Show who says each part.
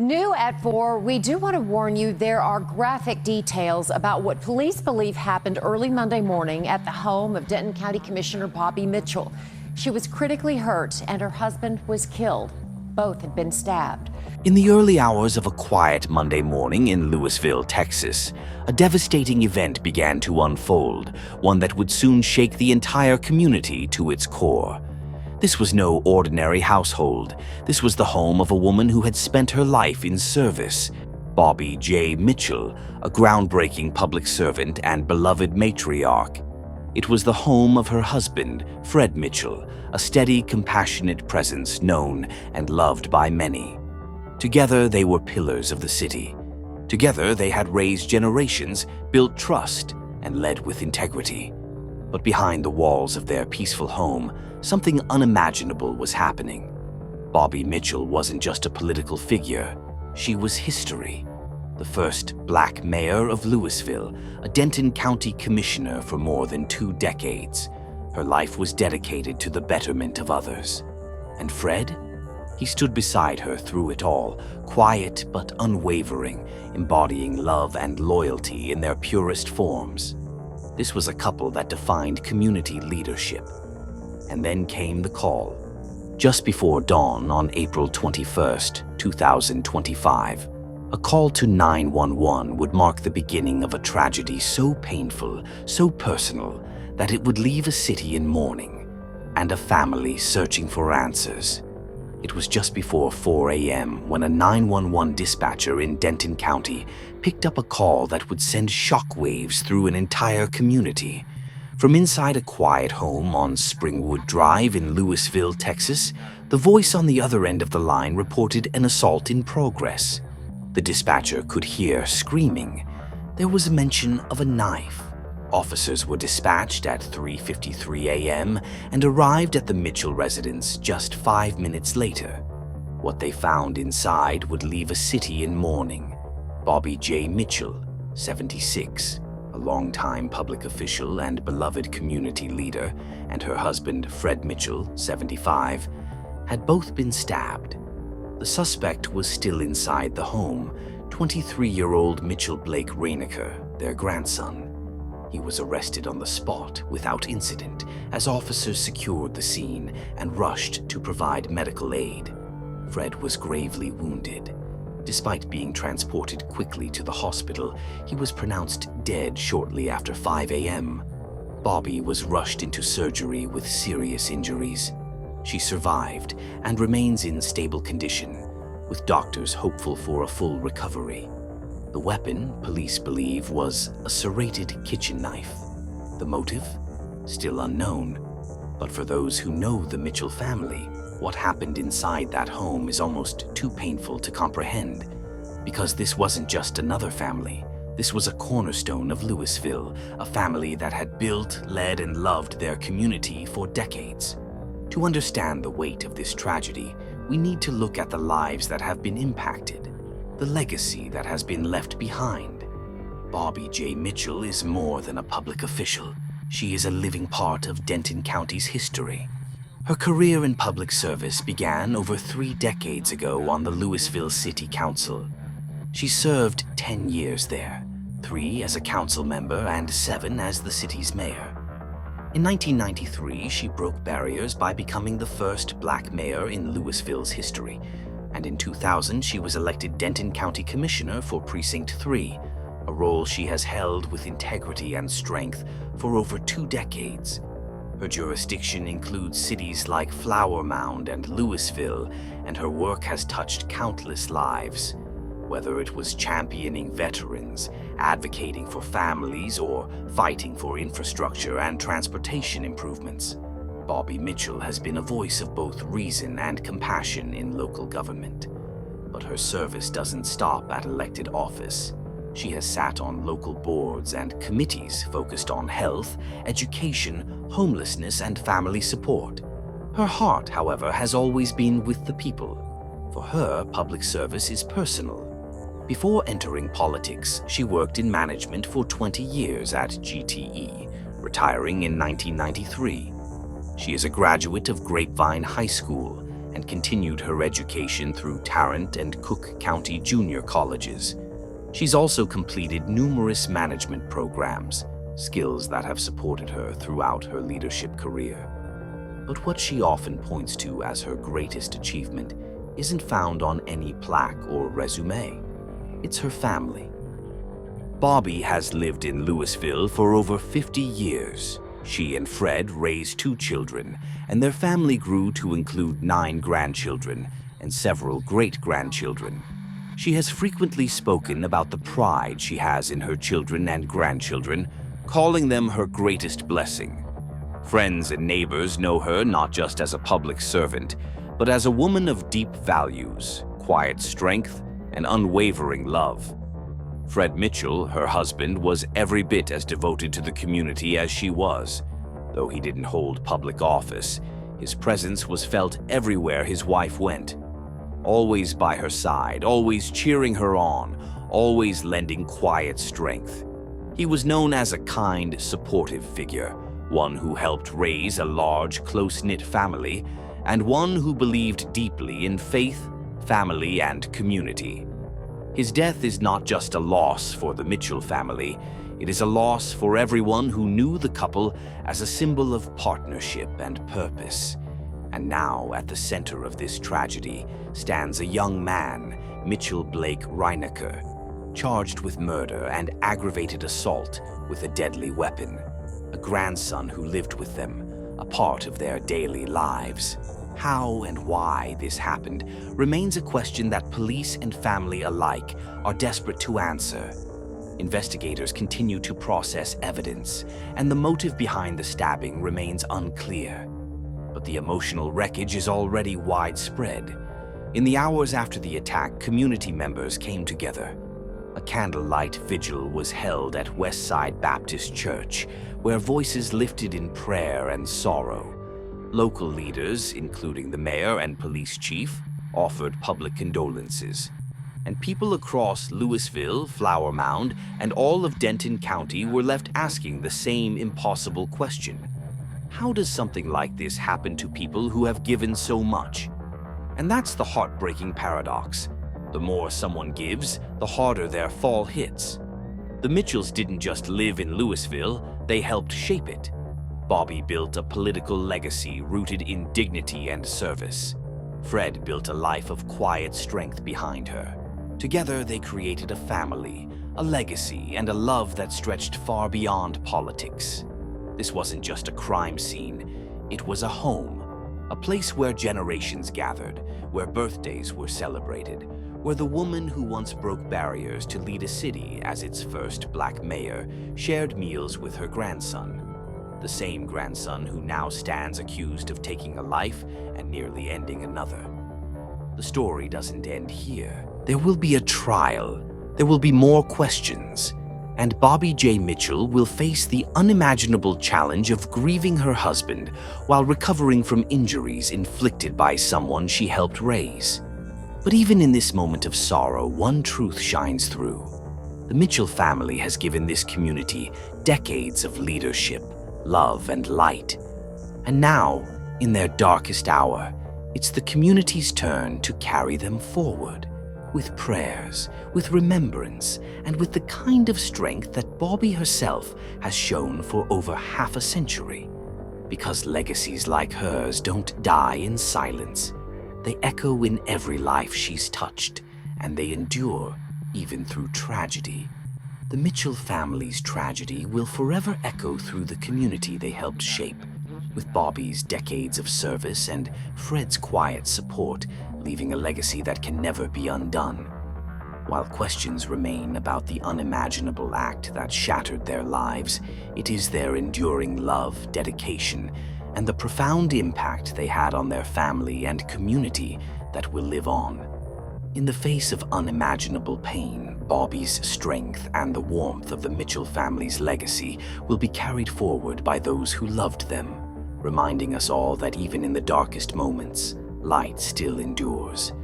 Speaker 1: New at 4, we do want to warn you there are graphic details about what police believe happened early Monday morning at the home of Denton County Commissioner Bobbie Mitchell. She was critically hurt and her husband was killed. Both had been stabbed.
Speaker 2: In the early hours of a quiet Monday morning in Lewisville, Texas, a devastating event began to unfold, one that would soon shake the entire community to its core. This was no ordinary household. This was the home of a woman who had spent her life in service. Bobbie J. Mitchell, a groundbreaking public servant and beloved matriarch. It was the home of her husband, Fred Mitchell, a steady, compassionate presence known and loved by many. Together, they were pillars of the city. Together, they had raised generations, built trust, and led with integrity. But behind the walls of their peaceful home, something unimaginable was happening. Bobbie Mitchell wasn't just a political figure. She was history. The first black mayor of Lewisville, a Denton County Commissioner for more than 2 decades. Her life was dedicated to the betterment of others. And Fred? He stood beside her through it all, quiet but unwavering, embodying love and loyalty in their purest forms. This was a couple that defined community leadership. And then came the call. Just before dawn on April 21st, 2025, a call to 911 would mark the beginning of a tragedy so painful, so personal, that it would leave a city in mourning and a family searching for answers. It was just before 4 a.m. when a 911 dispatcher in Denton County picked up a call that would send shockwaves through an entire community. From inside a quiet home on Springwood Drive in Lewisville, Texas, the voice on the other end of the line reported an assault in progress. The dispatcher could hear screaming. There was a mention of a knife. Officers were dispatched at 3:53 a.m. and arrived at the Mitchell residence just 5 minutes later. What they found inside would leave a city in mourning. Bobbie J. Mitchell, 76, a longtime public official and beloved community leader, and her husband, Fred Mitchell, 75, had both been stabbed. The suspect was still inside the home, 23-year-old Mitchell Blake Rainiker, their grandson. He was arrested on the spot without incident as officers secured the scene and rushed to provide medical aid. Fred was gravely wounded. Despite being transported quickly to the hospital, he was pronounced dead shortly after 5 a.m. Bobbie was rushed into surgery with serious injuries. She survived and remains in stable condition, with doctors hopeful for a full recovery. The weapon, police believe, was a serrated kitchen knife. The motive? Still unknown. But for those who know the Mitchell family, what happened inside that home is almost too painful to comprehend. Because this wasn't just another family. This was a cornerstone of Lewisville, a family that had built, led, and loved their community for decades. To understand the weight of this tragedy, we need to look at the lives that have been impacted, the legacy that has been left behind. Bobbie J. Mitchell is more than a public official. She is a living part of Denton County's history. Her career in public service began over 3 decades ago on the Lewisville City Council. She served 10 years there, 3 as a council member and 7 as the city's mayor. In 1993, she broke barriers by becoming the first black mayor in Lewisville's history. And in 2000, she was elected Denton County Commissioner for Precinct 3, a role she has held with integrity and strength for over 2 decades. Her jurisdiction includes cities like Flower Mound and Lewisville, and her work has touched countless lives. Whether it was championing veterans, advocating for families, or fighting for infrastructure and transportation improvements, Bobbie Mitchell has been a voice of both reason and compassion in local government. But her service doesn't stop at elected office. She has sat on local boards and committees focused on health, education, homelessness, and family support. Her heart, however, has always been with the people. For her, public service is personal. Before entering politics, she worked in management for 20 years at GTE, retiring in 1993. She is a graduate of Grapevine High School and continued her education through Tarrant and Cook County junior colleges. She's also completed numerous management programs, skills that have supported her throughout her leadership career. But what she often points to as her greatest achievement isn't found on any plaque or resume. It's her family. Bobbie has lived in Lewisville for over 50 years. She and Fred raised 2 children, and their family grew to include 9 grandchildren and several great-grandchildren. She has frequently spoken about the pride she has in her children and grandchildren, calling them her greatest blessing. Friends and neighbors know her not just as a public servant, but as a woman of deep values, quiet strength, and unwavering love. Fred Mitchell, her husband, was every bit as devoted to the community as she was. Though he didn't hold public office, his presence was felt everywhere his wife went. Always by her side, always cheering her on, always lending quiet strength. He was known as a kind, supportive figure, one who helped raise a large, close-knit family, and one who believed deeply in faith, family, and community. His death is not just a loss for the Mitchell family, it is a loss for everyone who knew the couple as a symbol of partnership and purpose. And now, at the center of this tragedy, stands a young man, Mitchell Blake Reinecker, charged with murder and aggravated assault with a deadly weapon. A grandson who lived with them, a part of their daily lives. How and why this happened remains a question that police and family alike are desperate to answer. Investigators continue to process evidence, and the motive behind the stabbing remains unclear. But the emotional wreckage is already widespread. In the hours after the attack, community members came together. A candlelight vigil was held at Westside Baptist Church, where voices lifted in prayer and sorrow. Local leaders, including the mayor and police chief, offered public condolences. And people across Lewisville, Flower Mound, and all of Denton County were left asking the same impossible question. How does something like this happen to people who have given so much? And that's the heartbreaking paradox. The more someone gives, the harder their fall hits. The Mitchells didn't just live in Lewisville, they helped shape it. Bobbie built a political legacy rooted in dignity and service. Fred built a life of quiet strength behind her. Together, they created a family, a legacy, and a love that stretched far beyond politics. This wasn't just a crime scene, it was a home, a place where generations gathered, where birthdays were celebrated, where the woman who once broke barriers to lead a city as its first black mayor shared meals with her grandson. The same grandson who now stands accused of taking a life and nearly ending another. The story doesn't end here. There will be a trial, there will be more questions, and Bobbie J. Mitchell will face the unimaginable challenge of grieving her husband while recovering from injuries inflicted by someone she helped raise. But even in this moment of sorrow, one truth shines through. The Mitchell family has given this community decades of leadership, love, and light. And now, in their darkest hour, it's the community's turn to carry them forward, with prayers, with remembrance, and with the kind of strength that Bobbie herself has shown for over half a century. Because legacies like hers don't die in silence. They echo in every life she's touched, and they endure even through tragedy. The Mitchell family's tragedy will forever echo through the community they helped shape, with Bobbie's decades of service and Fred's quiet support, leaving a legacy that can never be undone. While questions remain about the unimaginable act that shattered their lives, it is their enduring love, dedication, and the profound impact they had on their family and community that will live on. In the face of unimaginable pain, Bobbie's strength and the warmth of the Mitchell family's legacy will be carried forward by those who loved them, reminding us all that even in the darkest moments, light still endures.